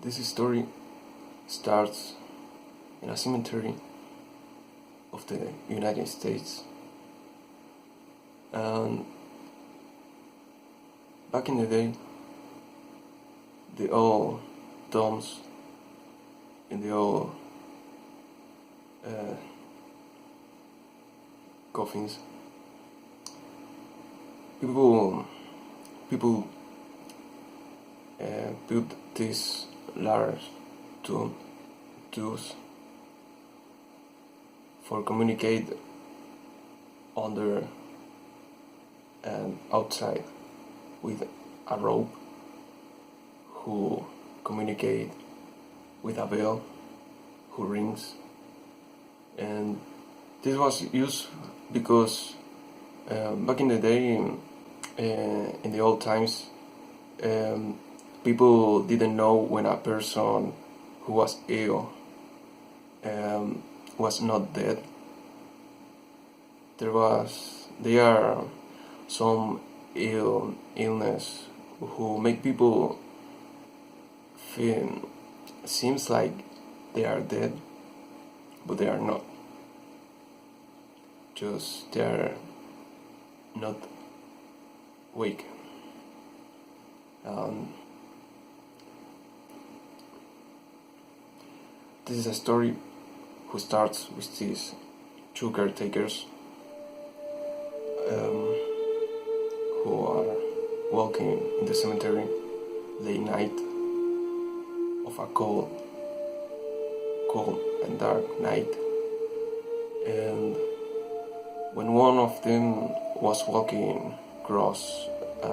This story starts in a cemetery of the United States. And back in the day, the old tombs in the old coffins, people built these large tubes for communicate under and outside with a rope who communicate with a bell who rings. And this was used because back in the day, in the old times, people didn't know when a person who was ill was not dead. There are some illness who make people feel seems like they are dead, but they are not. Just they are not awake. This is a story who starts with these two caretakers who are walking in the cemetery late night of a cold and dark night. And when one of them was walking across a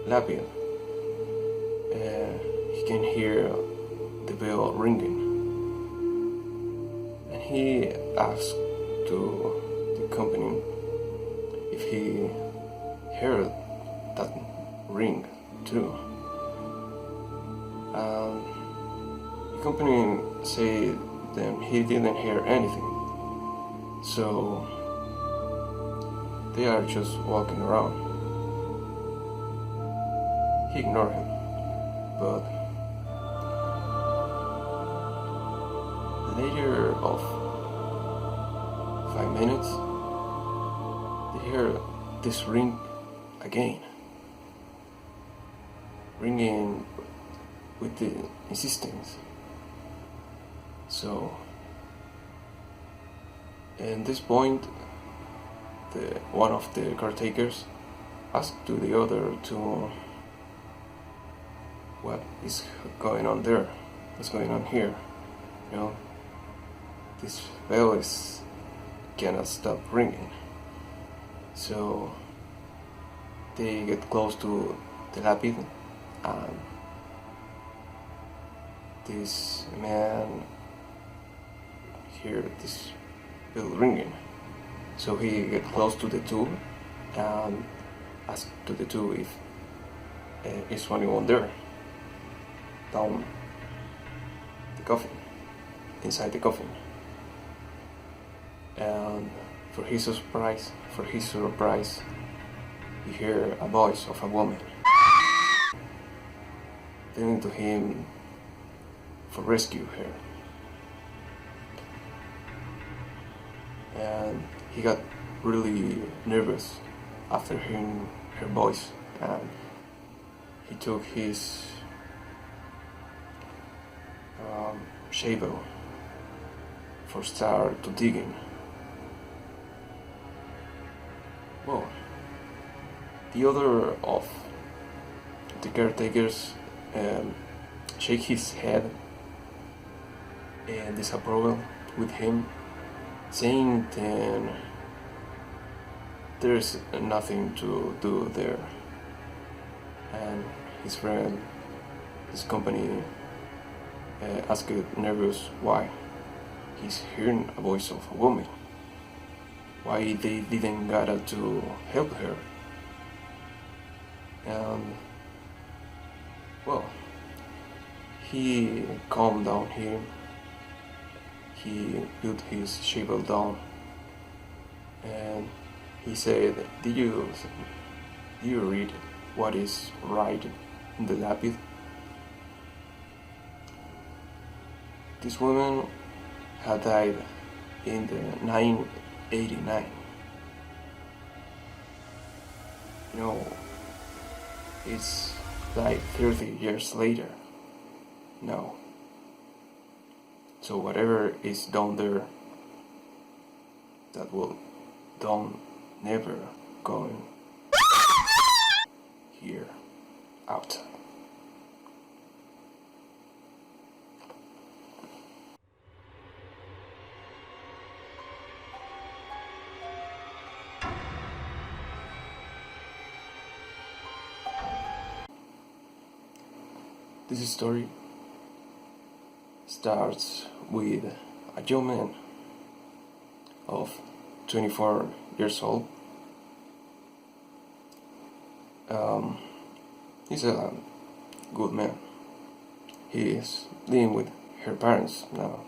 lapid, he can hear the bell ringing. He asked to the company if he heard that ring too. The company said that he didn't hear anything, so they are just walking around. He ignored him, but later of 5 minutes, they hear this ring again, ringing with the insistence. So, at this point, one of the caretakers asked to the other to what is going on there, what's going on here, you know. This bell cannot stop ringing. So they get close to the lapid, and this man hear this bell ringing. So he get close to the tube and ask to the tube if is anyone there down the coffin, inside the coffin. And for his surprise, he hear a voice of a woman telling to him for rescue her. And he got really nervous after hearing her voice, and he took his shovel for start to digging. Well, the other of the caretakers shake his head in disapproval with him, saying that there is nothing to do there. And his friend, his company, asked nervous why he's hearing a voice of a woman. Why they didn't gather to help her. And well, he calmed down him. He put his shovel down, and he said, "Do you read what is right in the lapid?" This woman had died in the 1989. You know, it's like 30 years later now. So whatever is down there, that will don't never going here out. This story starts with a young man of 24 years old. He's a good man. He is living with her parents now.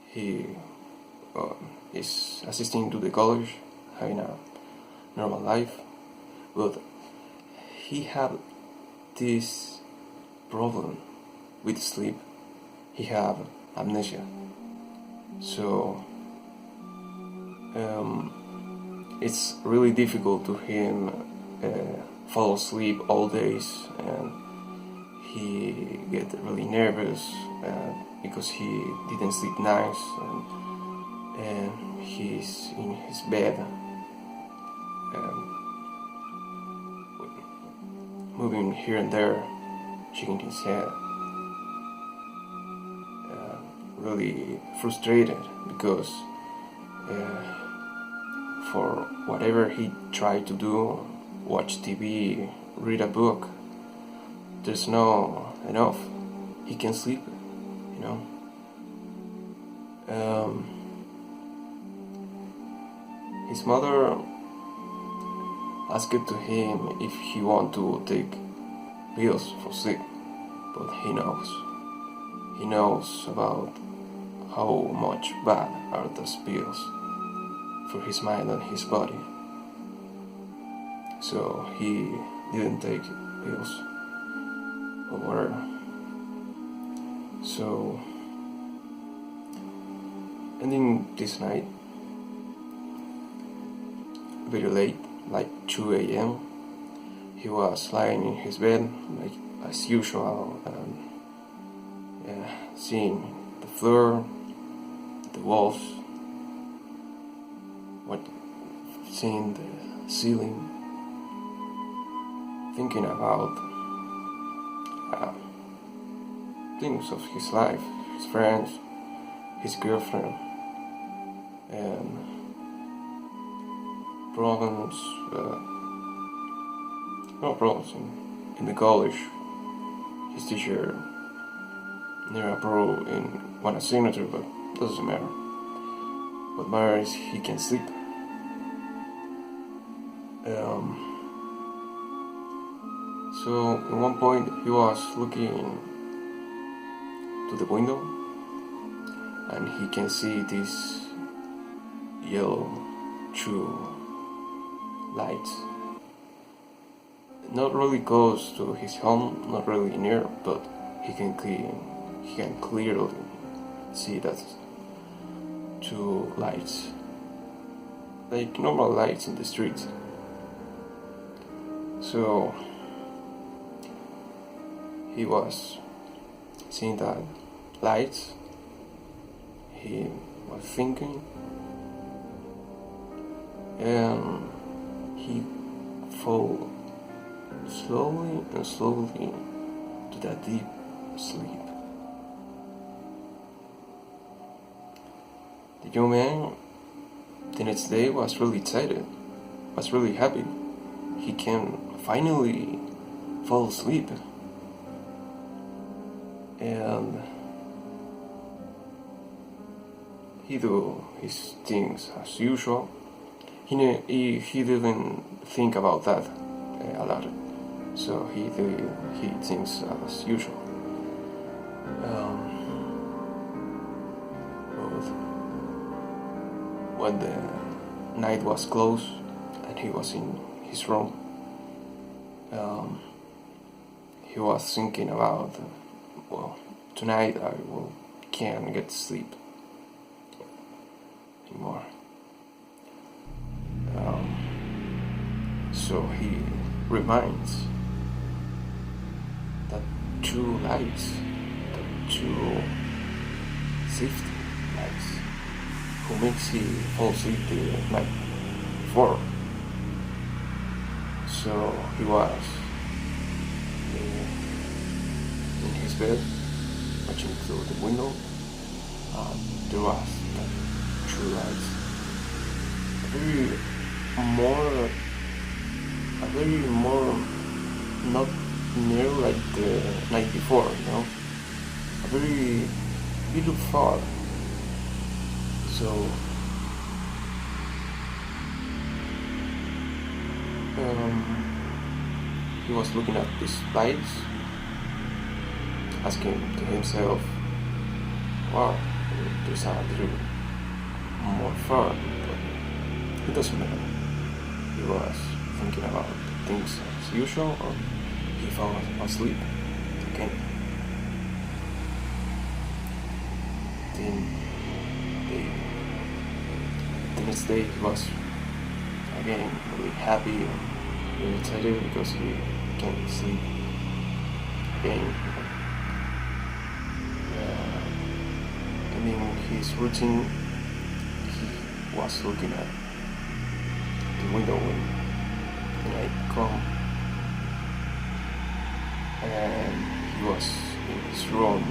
He is assisting to the college, having a normal life, but he had this problem with sleep. He had amnesia, so it's really difficult to him fall asleep all days, and he get really nervous because he didn't sleep nice, and he's in his bed moving here and there, shaking his head, really frustrated because for whatever he tried to do, watch TV, read a book, there's no enough. He can sleep, you know. His mother asked to him if he want to take pills for sleep, but he knows about how much bad are those pills for his mind and his body. So he didn't take pills or whatever. So ending this night very late, like 2 a.m. he was lying in his bed like as usual, and seeing the floor, the walls, seeing the ceiling, thinking about things of his life, his friends, his girlfriend, and problems, in the college. His teacher never approved in one assignment, but doesn't matter. What matters is he can sleep. So at one point he was looking to the window, and he can see this yellow true light. Not really close to his home, not really near, but he can clearly see that two lights, like normal lights in the street. So he was seeing that lights. He was thinking, and he fell slowly and slowly to that deep sleep. The young man the next day was really excited, was really happy. He can finally fall asleep, and he do his things as usual. He didn't think about that a lot, so he thinks as usual. But when the night was close and he was in his room, he was thinking about, well, tonight I will can't get sleep anymore. So he reminds that two lights, the two safety lights, who makes he fall asleep the night before. So he was in his bed, watching through the window, and there was the two lights. A very more not near like the night before, a very little far. So he was looking at these lights, asking to himself, wow, there's a little more far, but it doesn't matter. He was thinking about things as usual, or he fell asleep again. Then the next day he was again really happy and really excited because he can sleep again. And in his routine, he was looking at the window when the night come, and he was in his room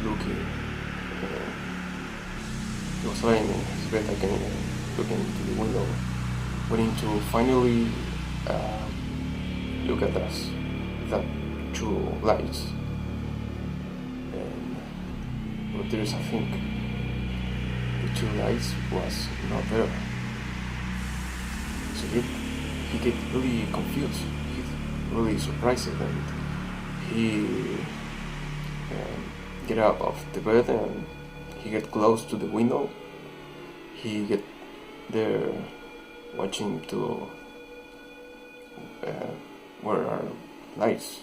looking. He was lying in his bed again, looking into the window, waiting to finally look at us, that two lights. But there's, I think, the two lights was not there. So he get really confused, he really surprised, and he get up of the bed and he get close to the window. He get there watching to where are lights,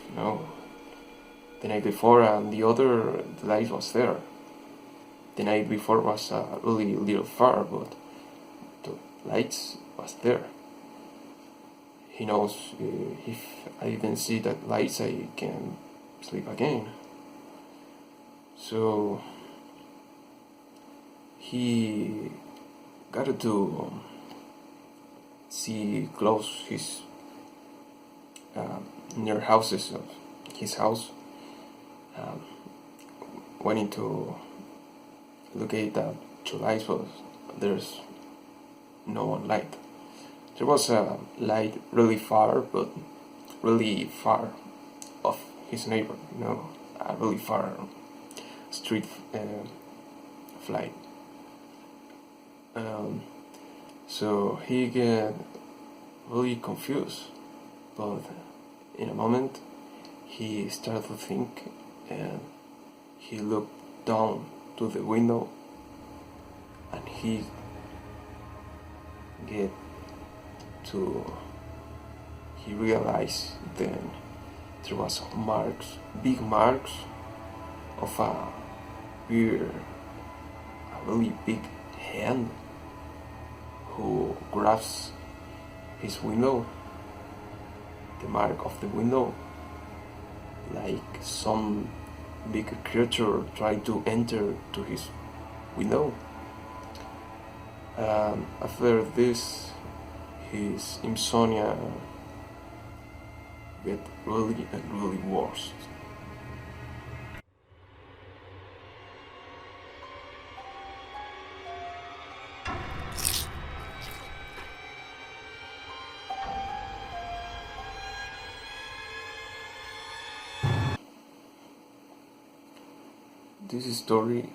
the night before, and the light was there. The night before was really little far, but the lights was there. He knows if I didn't see that lights, I can sleep again. So he got to see close his near houses of his house, wanting to locate that two lights, but there's no one light. There was a light really far, but really far of his neighbor, a really far street flight. So he get really confused, but in a moment he started to think, and he looked down to the window, and he realized then there was big marks of a really big hand who grabs his window, the mark of the window, like some big creature trying to enter to his window. After this, his insomnia get really and really worse. This story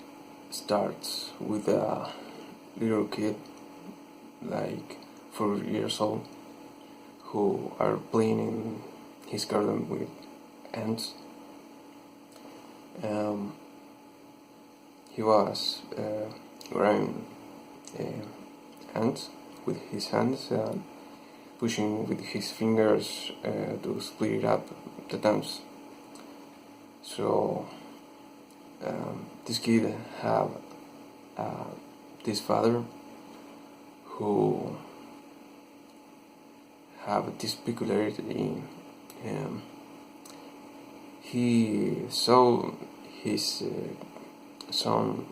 starts with a little kid, like 4 years old, who are playing in his garden with ants. He was grabbing ants with his hands and pushing with his fingers to split it up the ants. So this kid have this father who have this peculiarity. He saw his son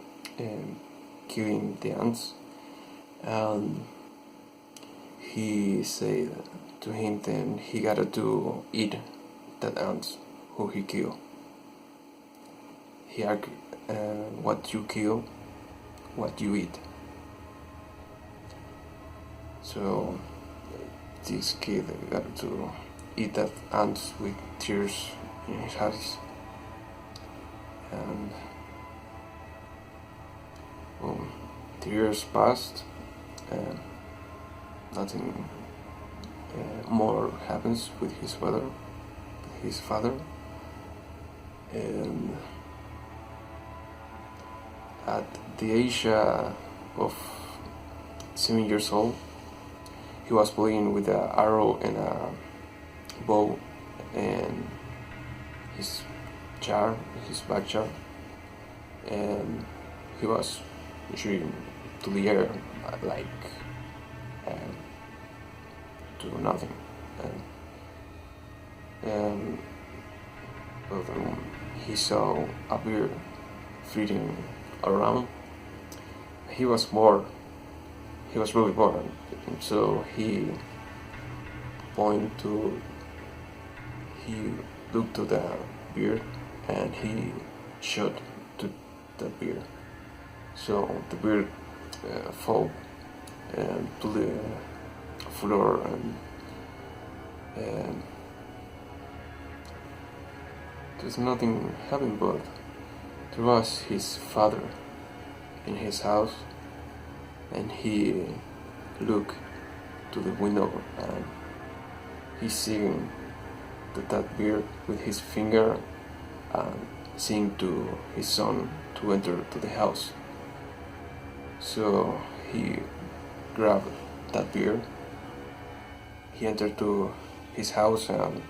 killing the ants, and he said to him then he gotta to eat that ants who he killed. He argued, what you kill, what you eat. So this kid got to eat that ants with tears in his eyes, and the years passed, and nothing more happens with his father, and at the age of 7 years old, he was playing with an arrow and a bow in his backyard, and he was shooting to the air like to nothing, and he saw a bear feeding around. He was really bored, and so he looked to the bear and he shot to the bear. So the bear fell to the floor, and there's nothing happened, but there was his father in his house, and he looked to the window and he's seeing that bear with his finger and saying to his son to enter to the house. So he grabbed that bear, he entered to his house, and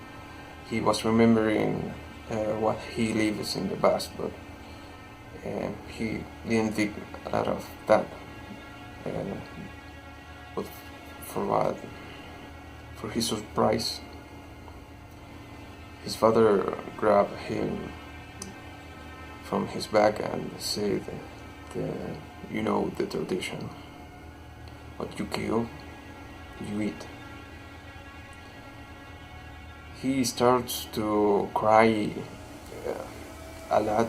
he was remembering what he lives in the past, but he didn't think a lot of that. But for his surprise, his father grabbed him from his back and said, you know the tradition, what you kill, you eat. He starts to cry a lot,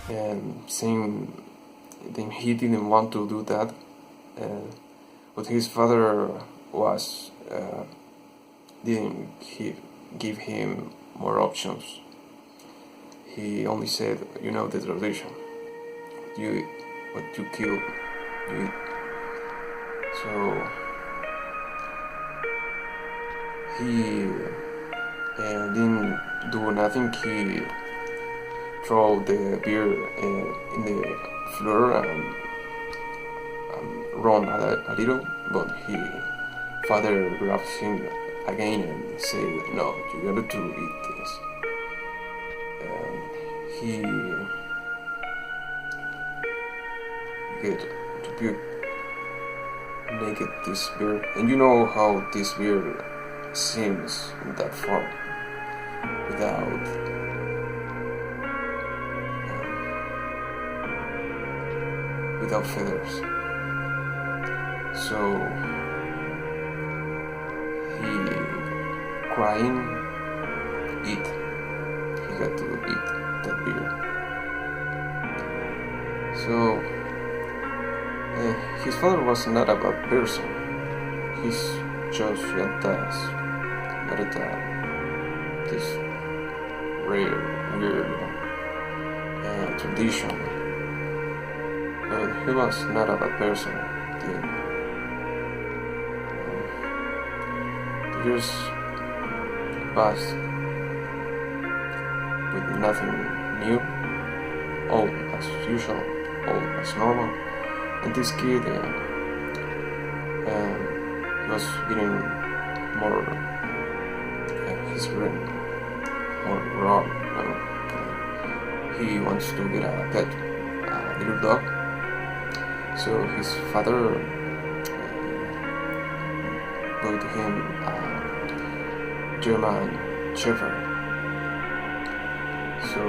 and saying that he didn't want to do that, but his father didn't give him more options. He only said, you know the tradition, what you kill, you eat. So he didn't do nothing. He threw the beer in the floor and run a little, but his father grabbed him again and said, no, you got to eat this. And he get to puke naked this beer, and you know how this beer seems in that form, without feathers. So he crying, he got to eat that beer. So his father was not a bad person. He's just this rare, weird tradition. But he was not a bad person. The years passed with nothing new, all as usual, all as normal. And this kid was getting more, his brain more wrong. he wants to get a pet, a little dog. So his father bought him a German Shepherd. So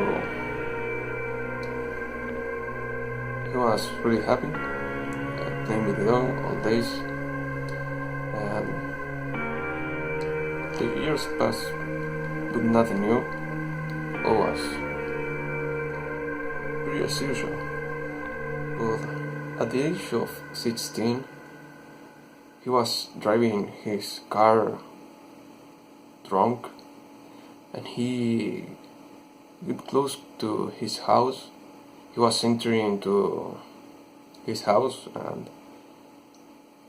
he was really happy, playing with the dog all days, and the years passed with nothing new. All was pretty as usual. But at the age of 16, he was driving his car drunk, and he got close to his house. He was entering into his house, and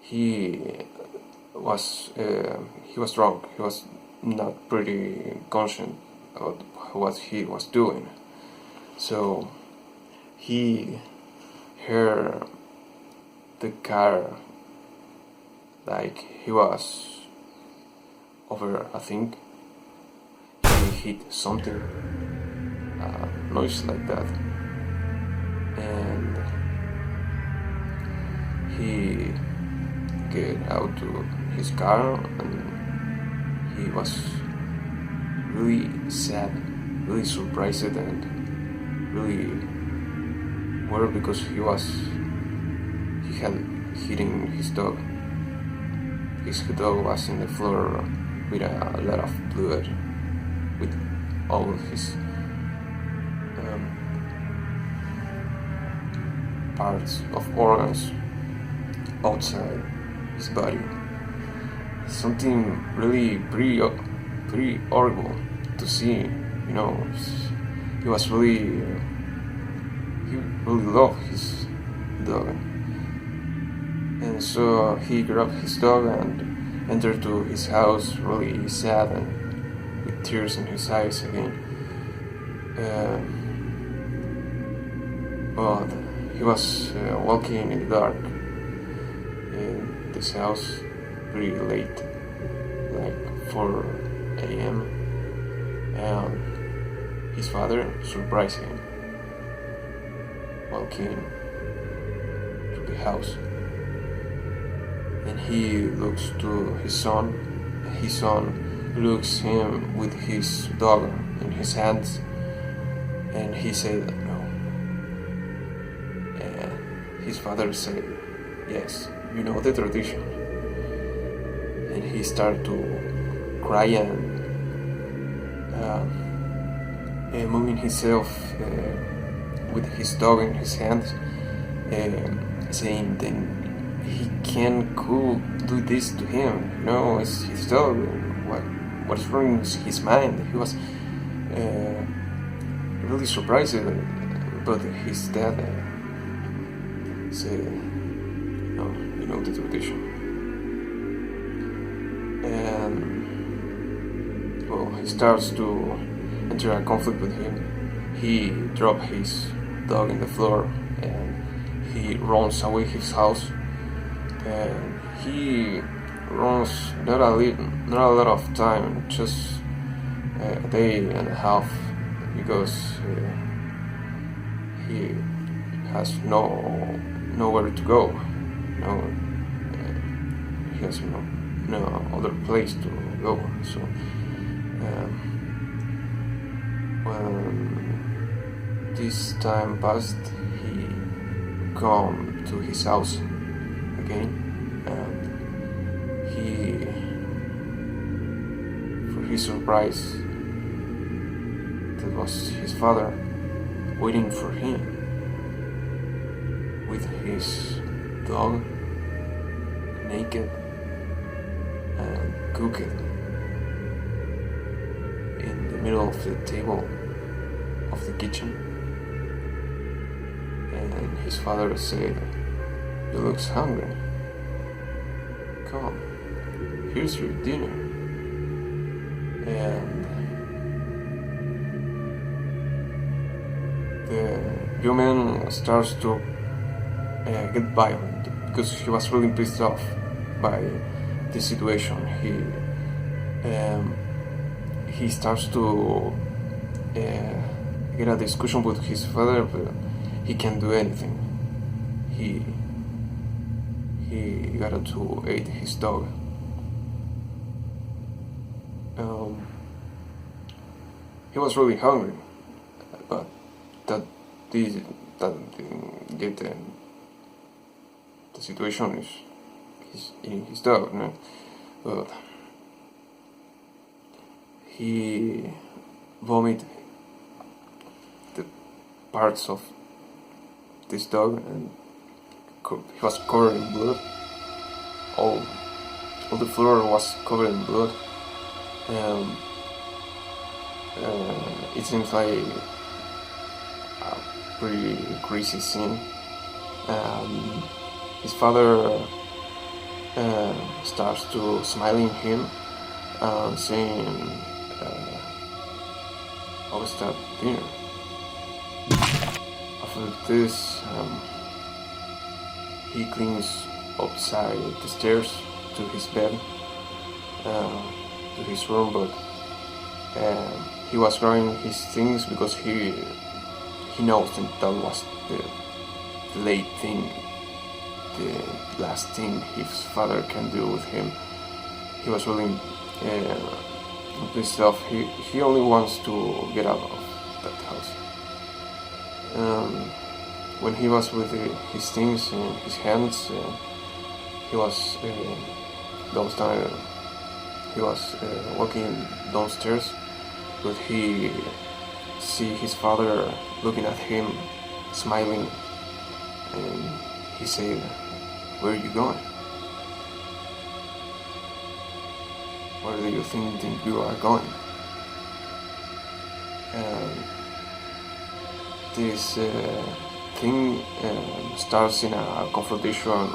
he was drunk. He was not pretty conscious of what he was doing. So he heard the car like he was over, I think. He hit something, noise like that, and he get out to his car, and he was really sad, really surprised, and really worried because he had hitting his dog. His dog was in the floor with a lot of blood, with all his parts of organs outside his body. Something really pretty horrible to see. You know, he was really he really loved his dog, and so he grabbed his dog and entered to his house, really sad and with tears in his eyes again. But he was walking in the dark in this house pretty late, like 4 a.m. and his father surprised him walking to the house, and he looks to his son. His son looks him with his dog in his hands, and he said no. And his father said, yes, you know the tradition. And he started to cry and moving himself with his dog in his hands, saying that he could do this to him. You know, it's his dog. What's wrong with his mind? He was really surprised, but his dad said, no, you know the tradition. And well, he starts to enter a conflict with him. He drops his dog in the floor and he runs away his house. And he runs not a lot of time, just a day and a half, because he has nowhere to go. He has no other place to go. So when this time passed, he come to his house again, and he, for his surprise, that was his father waiting for him with his dog, naked and cooked, in the middle of the table of the kitchen. And his father said, "You look hungry. Come, here's your dinner." And the young man starts to get violent because he was really pissed off by this situation. He starts to get a discussion with his father, but he can't do anything. He got to eat his dog. He was really hungry, but that didn't get the situation is he's eating his dog, no? But he vomited the parts of this dog, and he was covered in blood. All the floor was covered in blood. It seems like a pretty crazy scene. His father starts to smiling him and saying, "I'll start dinner." After this, he cleans outside the stairs to his bed, to his room, but he was grabbing his things because he knows that was the late thing, the last thing his father can do with him. He was really pissed off. He only wants to get out of that house. When he was with his things in his hands, he was downstairs. He was walking downstairs, but he see his father looking at him, smiling, and he said, "Where are you going? Where do you think that you are going?" This thing starts in a confrontation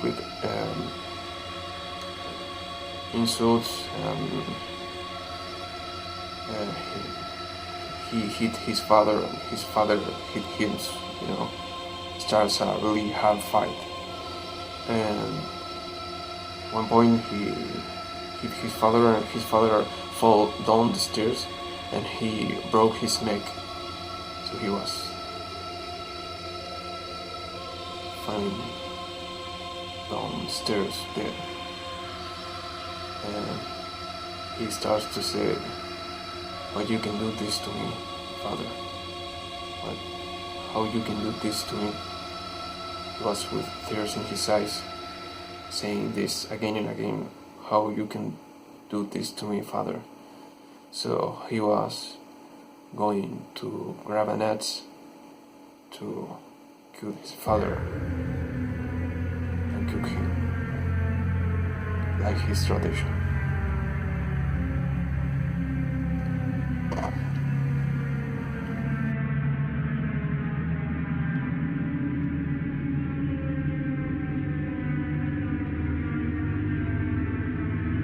with insults. He hit his father, and his father hit him. Starts a really hard fight. And at one point he hit his father, and his father fall down the stairs, and he broke his neck. So he was falling downstairs dead. And he starts to say, "Why you can do this to me, father? How you can do this to me?" He was with tears in his eyes, saying this again and again, "How you can do this to me, father?" So he was going to grab an axe to kill his father and cook him, like his tradition.